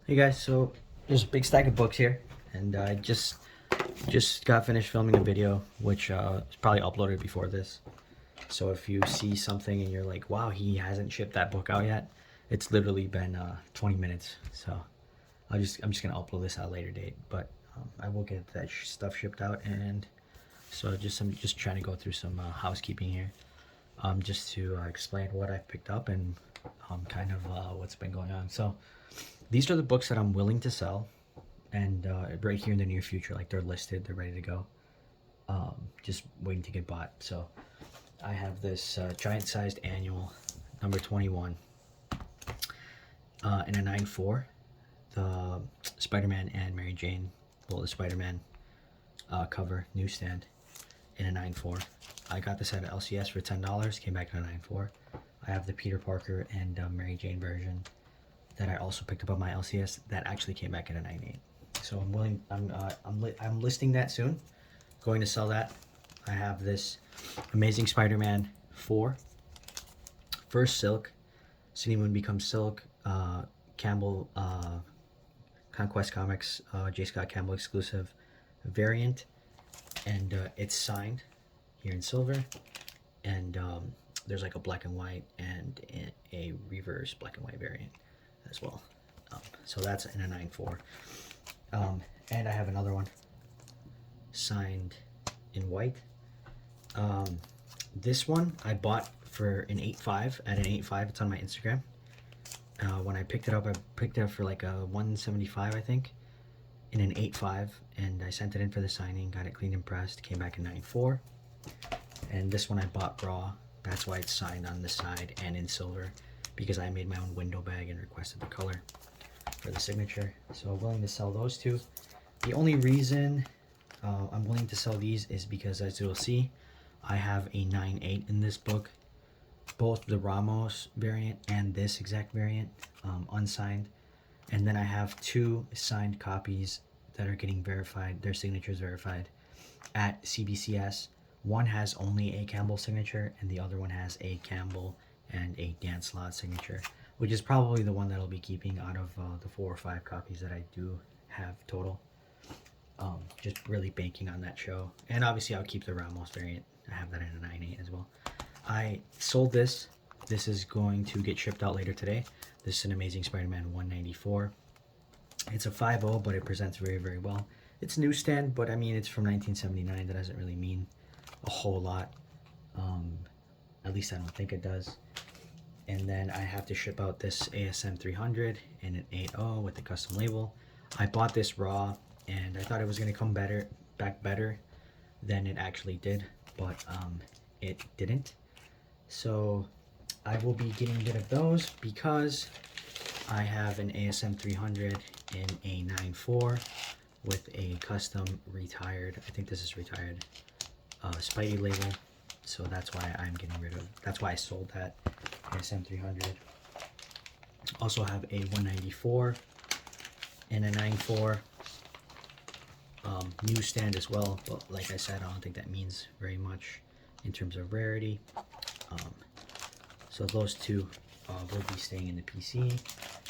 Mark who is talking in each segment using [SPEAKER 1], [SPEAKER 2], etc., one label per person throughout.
[SPEAKER 1] Hey guys, so there's a big stack of books here, and I just got finished filming a video, which is probably uploaded before this. So if you see something and you're like, "Wow, he hasn't shipped that book out yet," it's literally been 20 minutes. So I'm just gonna upload this at a later date, but I will get that stuff shipped out, and so I'm just trying to go through some housekeeping here, just to explain what I've picked up and kind of what's been going on. So. These are the books that I'm willing to sell, and right here in the near future, like they're listed, they're ready to go, just waiting to get bought. So I have this giant-sized annual, number 21, in a 9/4, the Spider-Man and Mary Jane, well, the Spider-Man cover newsstand in a 9/4. I got this at LCS for $10, came back in a 9/4. I have the Peter Parker and Mary Jane version that I also picked up on my LCS that actually came back in a 9/8. So I'm listing that soon. Going to sell that. I have this Amazing Spider-Man 4, First Silk, City Moon Becomes Silk, Campbell, Conquest Comics, J. Scott Campbell exclusive variant, and it's signed here in silver, and there's like a black and white and a reverse black and white variant as well. So that's in a 9/4. And I have another one signed in white. This one I bought for an 8.5 at an 8.5. It's on my Instagram. When I picked it up, I picked it up for like a 175, I think, in an 8.5, and I sent it in for the signing, got it cleaned and pressed, came back in 9/4. And this one I bought raw. That's why it's signed on the side and in silver, because I made my own window bag and requested the color for the signature. So I'm willing to sell those two. The only reason I'm willing to sell these is because, as you'll see, I have a 9/8 in this book, both the Ramos variant and this exact variant, unsigned. And then I have two signed copies that are getting verified, their signatures verified at CBCS. One has only a Campbell signature, and the other one has a Campbell and a Dan Slott signature, which is probably the one that I'll be keeping out of the 4 or 5 copies that I do have total. Just really banking on that show. And obviously I'll keep the Ramos variant. I have that in a 9/8 as well. I sold this. This is going to get shipped out later today. This is an Amazing Spider-Man 194. It's a 5.0, but it presents very, very well. It's newsstand, but I mean, it's from 1979. That doesn't really mean a whole lot. At least I don't think it does. And then I have to ship out this ASM 300 in an 8.0 with the custom label. I bought this raw, and I thought it was going to come back better than it actually did, but it didn't. So I will be getting rid of those because I have an ASM 300 in a 9/4 with a custom retired, I think this is retired, Spidey label. So that's why I'm getting rid of, that's why I sold that ASM 300. Also have a 194 and a 9/4 newsstand as well, but like I said, I don't think that means very much in terms of rarity. So those two will be staying in the PC.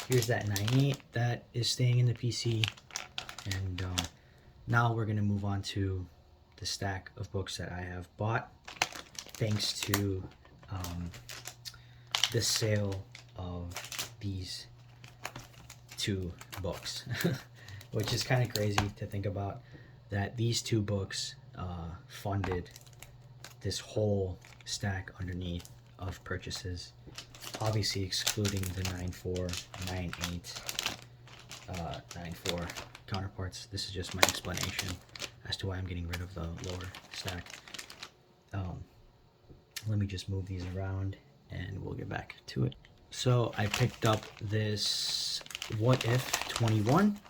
[SPEAKER 1] Here's that 9/8 that is staying in the PC, and now we're gonna move on to the stack of books that I have bought thanks to the sale of these 2 books, which is kind of crazy to think about, that these 2 books funded this whole stack underneath of purchases, obviously excluding the 9/4, 9/8, 9/4 counterparts. This is just my explanation as to why I'm getting rid of the lower stack. Let me just move these around and we'll get back to it. So I picked up this What If 21,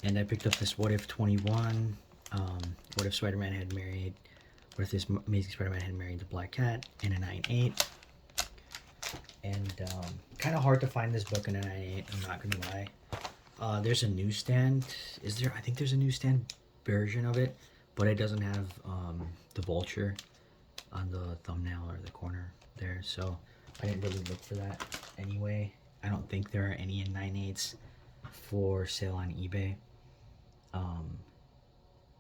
[SPEAKER 1] and I picked up this What If 21. What if Spider-Man had married, what if this Amazing Spider-Man had married the Black Cat in a 9/8. And kind of hard to find this book in a 9/8, I'm not gonna lie. There's a newsstand, is there? I think there's a newsstand version of it, but it doesn't have the vulture on the thumbnail or the corner there, so I didn't really look for that anyway. I don't think there are any in 9/8 for sale on eBay.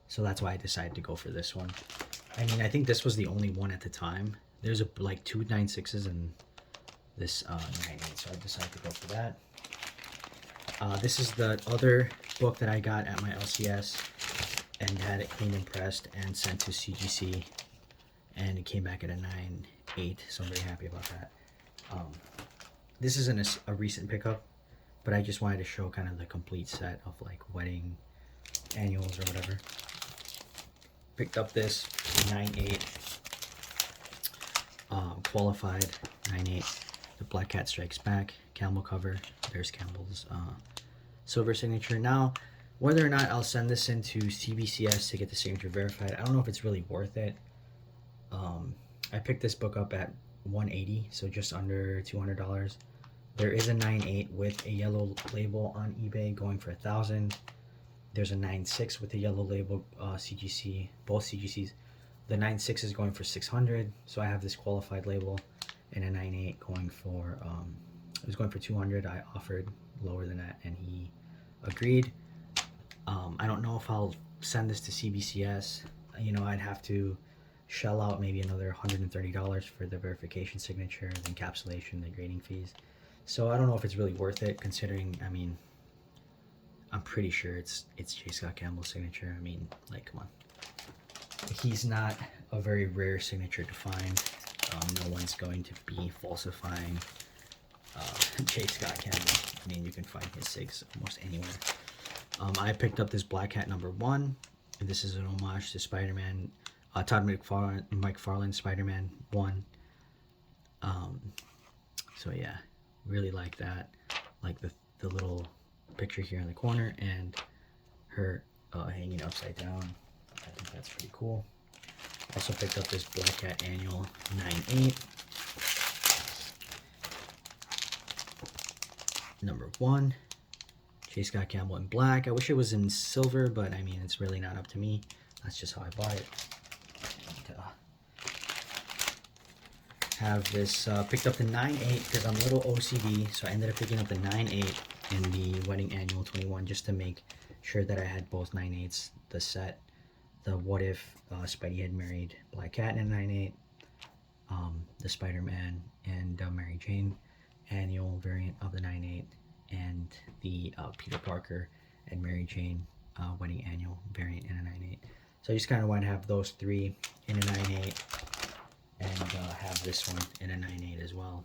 [SPEAKER 1] So that's why I decided to go for this one. I mean, I think this was the only one at the time. There's like two 9/6s and this 9/8, so I decided to go for that. This is the other book that I got at my LCS and had it cleaned and pressed and sent to CGC, and it came back at a 9/8, so I'm very happy about that. This isn't a recent pickup, but I just wanted to show kind of the complete set of like wedding annuals or whatever. Picked up this 9/8 qualified 9/8, the Black Cat Strikes Back Campbell cover. There's Campbell's silver signature. Now, whether or not I'll send this into CBCS to get the signature verified, I don't know if it's really worth it. I picked this book up at $180, so just under $200. There is a 9/8 with a yellow label on eBay going for $1,000. There's a 9/6 with a yellow label, CGC, both CGCs. The 9/6 is going for $600, so I have this qualified label, and a 9/8 going for it was going for $200. I offered lower than that, and he agreed. I don't know if I'll send this to CBCS. You know, I'd have to shell out maybe another $130 for the verification signature, the encapsulation, the grading fees. So I don't know if it's really worth it, considering, I mean, I'm pretty sure it's J. Scott Campbell's signature. I mean, like, come on. He's not a very rare signature to find. No one's going to be falsifying J. Scott Campbell. I mean, you can find his sigs almost anywhere. I picked up this Black Hat #1. And this is an homage to Spider-Man, Todd McFarlane Spider-Man 1. So yeah, really like that. Like the little picture here in the corner and her hanging upside down. I think that's pretty cool. Also picked up this Black Cat Annual 9/8. #1. J. Scott Campbell in black. I wish it was in silver, but I mean, it's really not up to me. That's just how I bought it. And, have this, picked up the 9/8 because I'm a little OCD, so I ended up picking up the 9/8 in the Wedding Annual 21 just to make sure that I had both 9/8s, the set, the What If Spidey had married Black Cat in 9/8, the Spider-Man and Mary Jane annual variant of the 9/8, and the Peter Parker and Mary Jane wedding annual variant in a 9/8. So I just kind of want to have those three in a 9/8 and have this one in a 9/8 as well.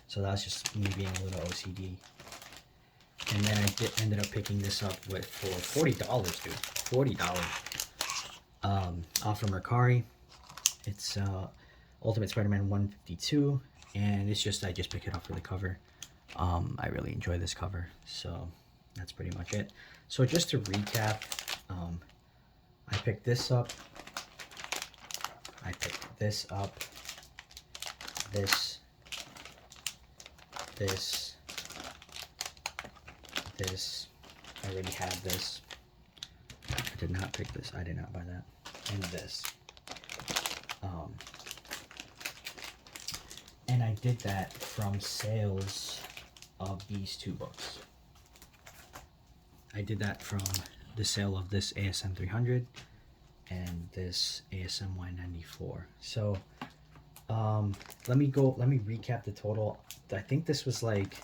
[SPEAKER 1] So that's just me being a little OCD. And then I ended up picking this up for $40, dude. $40. Off from Mercari. It's Ultimate Spider-Man 152, and I just picked it up for the cover. I really enjoy this cover, so that's pretty much it. So just to recap, I picked this up. I picked this up. This. I already had this. I did not pick this. I did not buy that. And this. And I did that from sales of these two books. I did that from the sale of this ASM 300 and this ASM Y94. So let me recap the total. I think this was like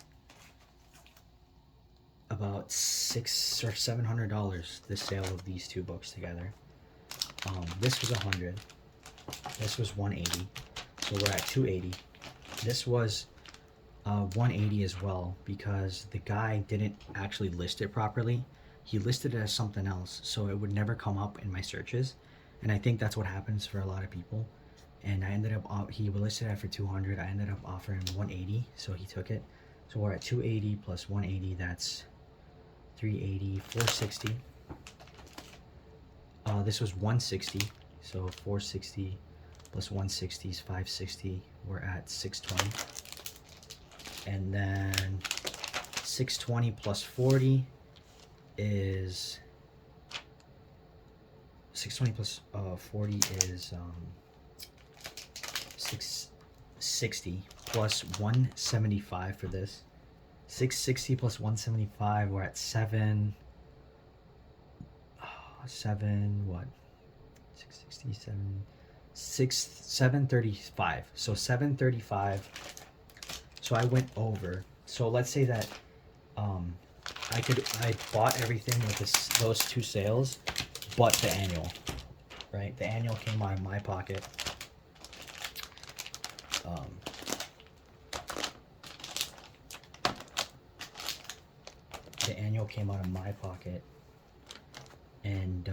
[SPEAKER 1] about $600 or $700, the sale of these two books together. This was $100. This was $180. So we're at $280. This was $180 as well, because the guy didn't actually list it properly. He listed it as something else, so it would never come up in my searches, and I think that's what happens for a lot of people. And I ended up, he listed it for $200. I ended up offering $180, so he took it. So we're at $280 plus $180. That's $380, $460. This was $160, so $460 plus $160 is $560. We're at $620. And then $620 plus $40 is $620 plus $40 is 660 plus 175 for this. 660 plus 175, we're at 735. So 735. So I went over. So let's say that I bought everything with those two sales, but the annual, right? The annual came out of my pocket. The annual came out of my pocket, and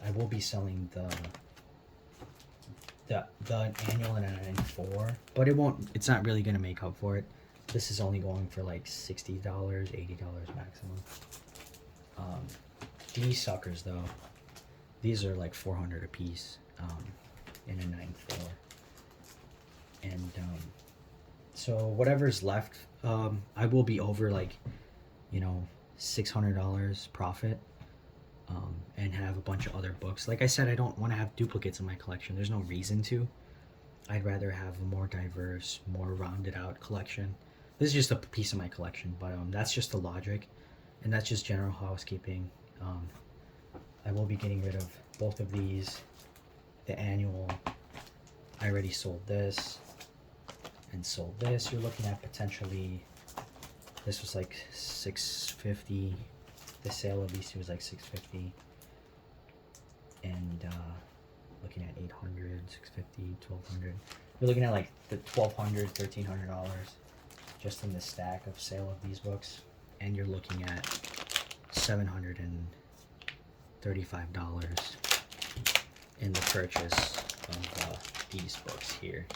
[SPEAKER 1] I will be selling the annual in a 94, but it's not really gonna make up for it. This is only going for like $60, $80 maximum. These suckers though, these are like 400 a piece in a 9.4, and so whatever's left, I will be over like, $600 profit, and have a bunch of other books. Like I said, I don't want to have duplicates in my collection. There's no reason to. I'd rather have a more diverse, more rounded out collection. This is just a piece of my collection, but that's just the logic, and that's just general housekeeping. I will be getting rid of both of these. The annual, I already sold this and sold this. You're looking at potentially, this was like $650. The sale of these two was like $650, and looking at $800, $650, $1,200. You're looking at like the $1,200, $1,300 just in the stack of sale of these books, and you're looking at $735 in the purchase of these books here.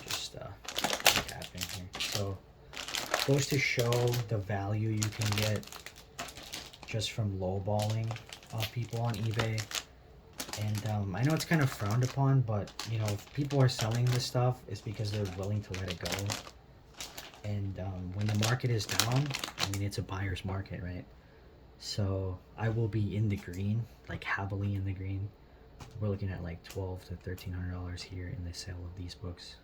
[SPEAKER 1] Just recapping here. So goes to show the value you can get just from lowballing people on eBay. And I know it's kind of frowned upon, but if people are selling this stuff, it's because they're willing to let it go. And when the market is down, I mean, it's a buyer's market, right? So I will be in the green, like heavily in the green. We're looking at like $1,200 to $1,300 here in the sale of these books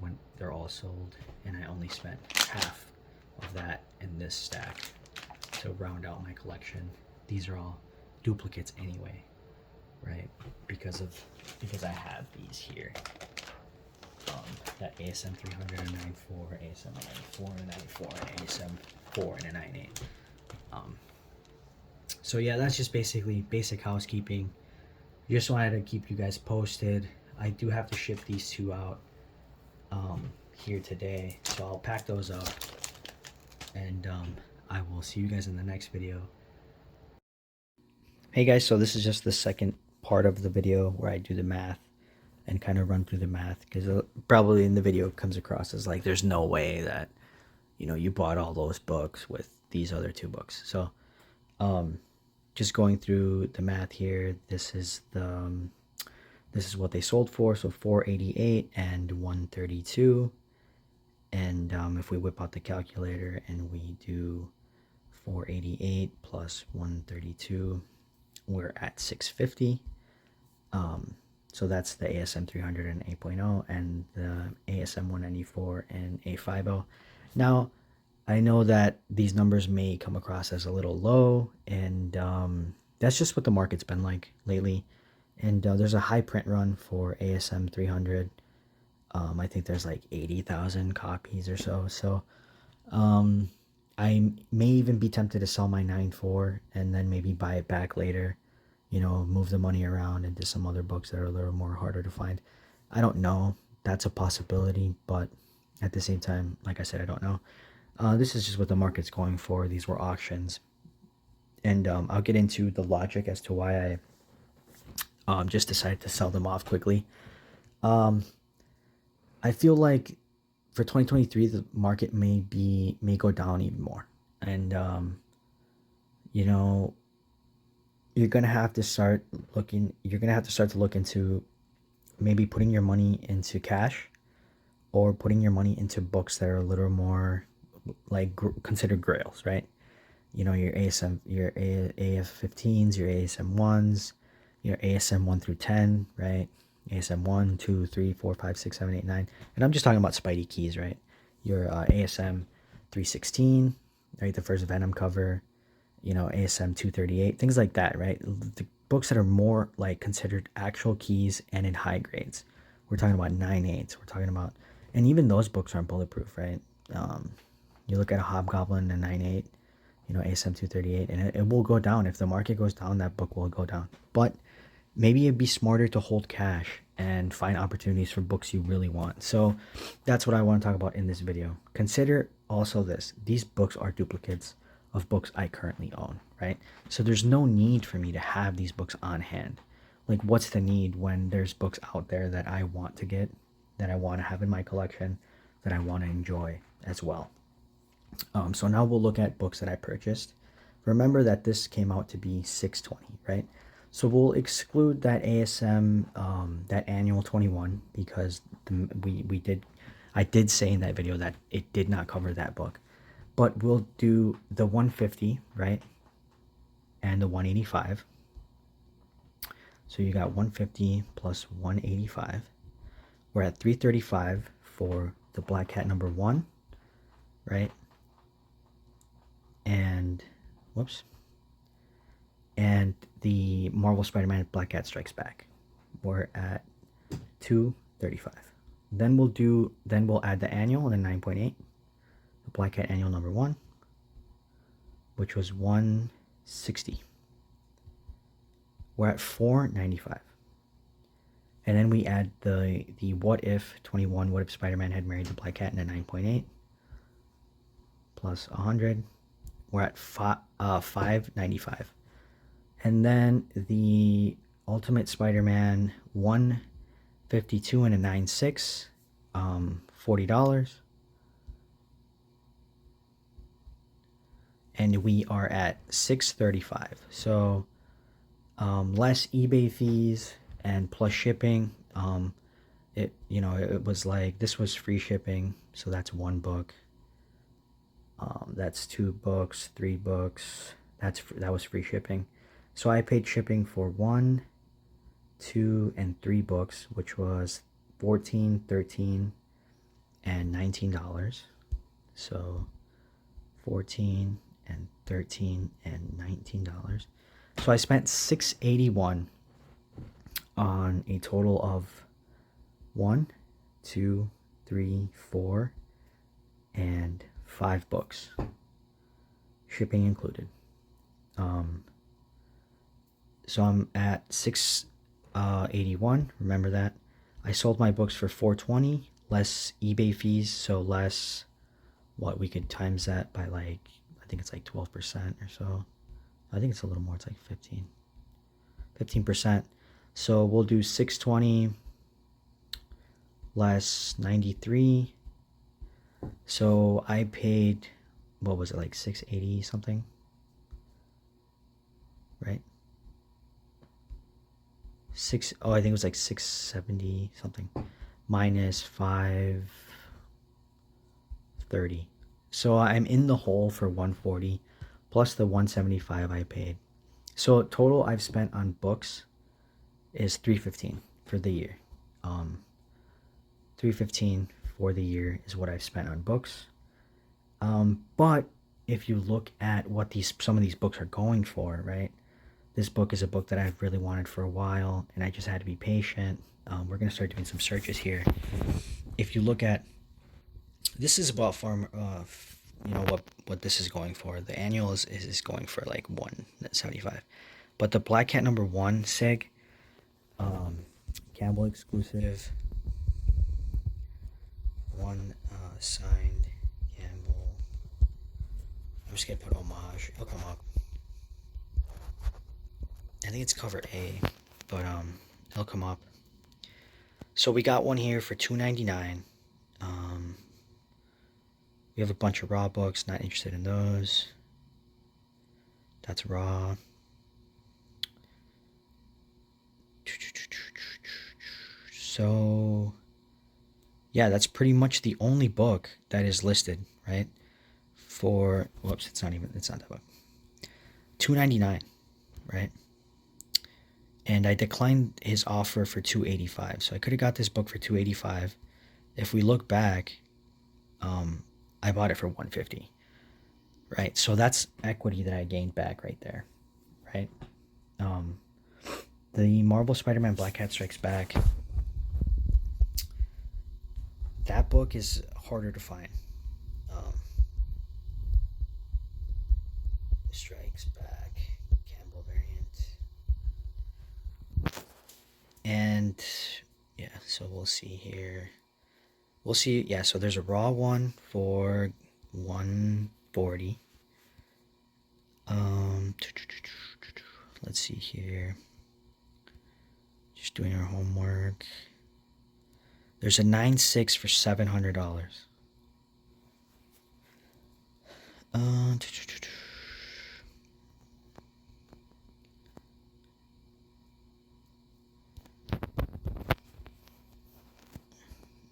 [SPEAKER 1] when they're all sold, and I only spent half of that in this stack to round out my collection. These are all duplicates anyway, right? Because I have these here. That ASM 300 and 94, ASM 94 and 94, and ASM 4 and a 98. So yeah, that's just basically basic housekeeping. Just wanted to keep you guys posted. I do have to ship these two out here today, so I'll pack those up, and I will see you guys in the next video. Hey guys, so this is just the second part of the video where I do the math and kind of run through the math, because probably in the video comes across as like there's no way that you bought all those books with these other two books. So just going through the math here, this is what they sold for, so $488 and $132. And if we whip out the calculator and we do 488 plus 132, we're at $650. So that's the ASM 300 and 8.0, and the ASM 194 and A50. Now, I know that these numbers may come across as a little low, and that's just what the market's been like lately. And there's a high print run for ASM 300. I think there's like 80,000 copies or so. So I may even be tempted to sell my 9.4 and then maybe buy it back later. Move the money around into some other books that are a little more harder to find. I don't know. That's a possibility, but at the same time, like I said, I don't know. This is just what the market's going for. These were auctions. And I'll get into the logic as to why I just decided to sell them off quickly. I feel like for 2023, the market may go down even more. And, you're going to have to start to look into maybe putting your money into cash, or putting your money into books that are a little more like considered grails, right? Your ASM, your AF15s, your ASM1s, your ASM 1 through 10, right? ASM 1, 2, 3, 4, 5, 6, 7, 8, 9. And I'm just talking about Spidey keys, right? Your ASM 316, right? The first Venom cover, you know, ASM 238, things like that, right? The books that are more like considered actual keys and in high grades. We're talking about 9.8s. We're talking about, and even those books aren't bulletproof, right? You look at a Hobgoblin and 9.8, you know, ASM 238, and it will go down. If the market goes down, that book will go down. But maybe it'd be smarter to hold cash and find opportunities for books you really want. So that's what I want to talk about in this video. Consider also this. These books are duplicates of books I currently own, right? So there's no need for me to have these books on hand. Like, what's the need when there's books out there that I want to get, that I want to have in my collection, that I want to enjoy as well? So now we'll look at books that I purchased. Remember that this came out to be $620, right? So we'll exclude that ASM, that annual 21, because I did say in that video that it did not cover that book. But we'll do the 150, right? And the 185. So you got 150 plus 185. We're at 335 for the Black Cat number 1, right? And whoops. And the Marvel Spider-Man Black Cat Strikes Back. We're at 235. Then we'll add the annual and the 9.8. The Black Cat annual number 1, which was 160. We're at 495. And then we add the What If 21, What If Spider-Man had married the Black Cat in a 9.8 plus 100. We're at 595. And then the Ultimate Spider-Man 152 and a 9.6, $40. And we are at 635. So less eBay fees and plus shipping. It was like, this was free shipping, so that's 1 book. That's 2 books, 3 books. That was free shipping. So I paid shipping for 1, 2, and 3 books, which was $14, $13, and $19. So 14 and 13 and $19. So I spent $681 on a total of 1, 2, 3, 4, and 5 books, shipping included. So I'm at 681. Remember that. I sold my books for 420, less eBay fees, so less what we could times that by, like, I think it's like 12% or so. I think it's a little more. It's like 15%. So we'll do 620 less 93. So I paid, what was it, like 680 something, right? I think it was like 670 something minus 530. So I'm in the hole for 140 plus the 175 I paid. So total I've spent on books is 315 for the year. 315 for the year is what I've spent on books. But if you look at what some of these books are going for, right? This book is a book that I've really wanted for a while, and I just had to be patient. We're going to start doing some searches here. If you look at, this is about what this is going for. The annual is going for like 175. But the Black Cat number 1 SIG, Campbell exclusive, 1 signed Campbell. I'm just going to put homage. It'll come up. I think it's cover A, but it'll come up. So we got one here for $2.99. We have a bunch of raw books. Not interested in those. That's raw. So yeah, that's pretty much the only book that is listed, right? For it's not that book. $2.99, right? and I declined his offer for 285. So I could have got this book for 285. If we look back, I bought it for 150. Right, so that's equity that I gained back right there. Right, the Marvel Spider-Man Black Cat Strikes Back. That book is harder to find. Strikes Back, Campbell variant. And yeah, so we'll see here. We'll see. Yeah, so there's a raw one for 140. Let's see here. Just doing our homework. There's a 9.6 for $700.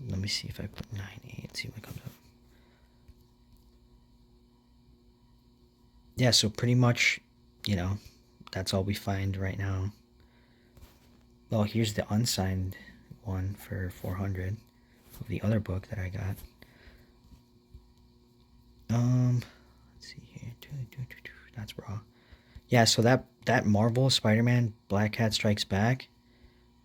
[SPEAKER 1] Let me see if I put 9.8. See what comes up. Yeah, so pretty much, that's all we find right now. Well, here's the unsigned one for 400 of the other book that I got. Let's see here. That's raw. Yeah, so that Marvel Spider-Man Black Cat Strikes Back,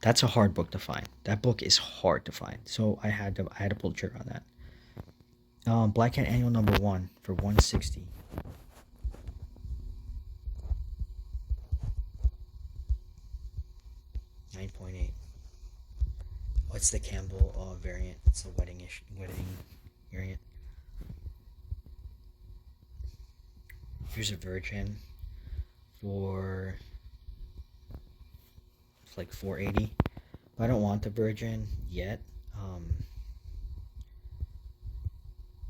[SPEAKER 1] that's a hard book to find. That book is hard to find. So I had to pull the trigger on that. Black Cat Annual #1 for 160. $9.8. What's the Campbell variant? It's the wedding variant. Here's a Virgin for it's like 480. But I don't want the Virgin yet.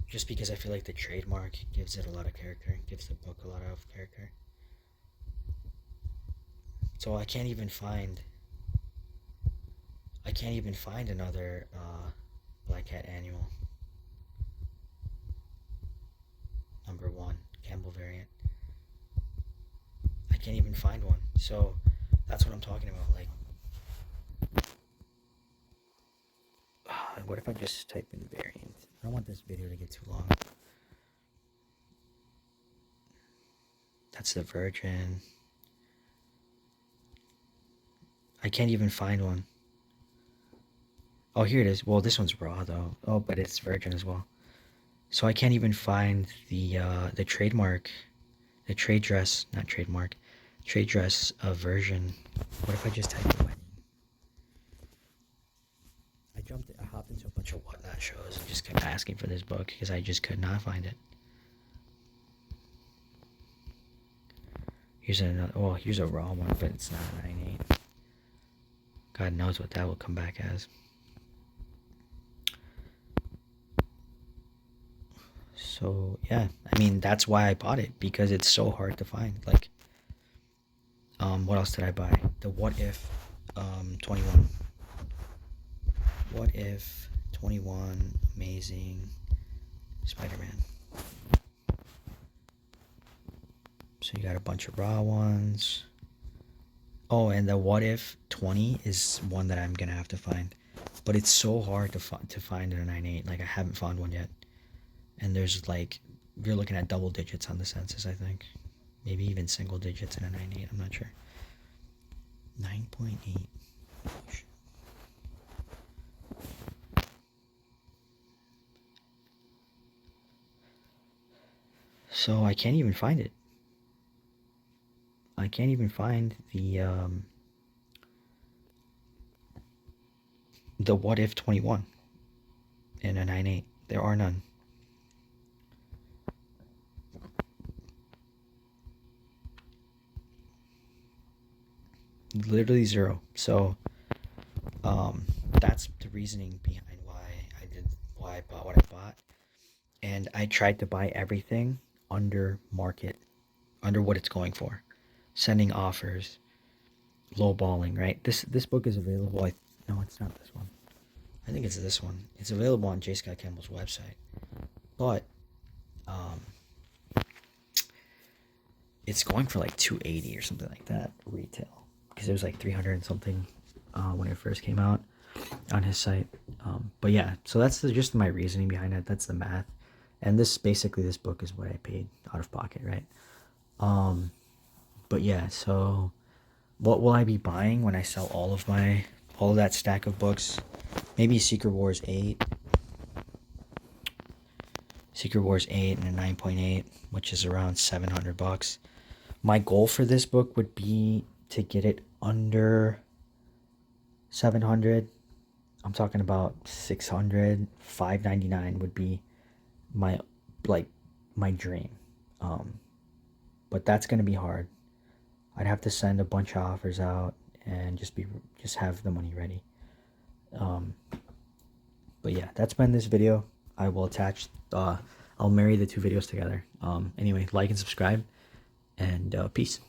[SPEAKER 1] Just because I feel like the trademark gives it a lot of character, gives the book a lot of character. So I can't even find another Black Cat Annual #1 Campbell variant. I can't even find one. So that's what I'm talking about. Like, what if I just type in variant? I don't want this video to get too long. That's the Virgin. I can't even find one. Oh, here it is. Well, this one's raw though. Oh, but it's Virgin as well. So I can't even find the trademark, the trade dress, not trademark, trade dress version. What if I just type in wedding? I hopped into a bunch of Whatnot shows and just kept asking for this book because I just could not find it. Here's another. Oh, here's a raw one, but it's not a 9.8. God knows what that will come back as. So yeah, I mean that's why I bought it, because it's so hard to find. Like, what else did I buy? The What If 21. What If 21 Amazing Spider-Man. So you got a bunch of raw ones. Oh, and the What If 20 is one that I'm gonna have to find, but it's so hard to find in a 9.8. Like, I haven't found one yet, and there's like, you're looking at double digits on the census, I think, maybe even single digits in a 9.8. I'm not sure. 9.8. So I can't even find it. I can't even find the What If 21 in a 9.8. There are none. Literally zero. So that's the reasoning behind why I bought what I bought. And I tried to buy everything under market, under what it's going for, sending offers, lowballing. Right. This book is available. No, it's not this one. I think it's this one. It's available on J. Scott Campbell's website, but it's going for like 280 or something like that retail. because it was like 300 and something when it first came out on his site. But yeah, so that's just my reasoning behind it. That's the math. And this book is what I paid out of pocket, right? But yeah, so what will I be buying when I sell all of that stack of books? Maybe Secret Wars 8. Secret Wars 8 and a 9.8, which is around $700. My goal for this book would be to get it under 700. I'm talking about 600, 599 would be my dream. But that's gonna be hard. I'd have to send a bunch of offers out and just have the money ready. But yeah, that's been this video. I will attach I'll marry the two videos together. Anyway, like and subscribe, and peace.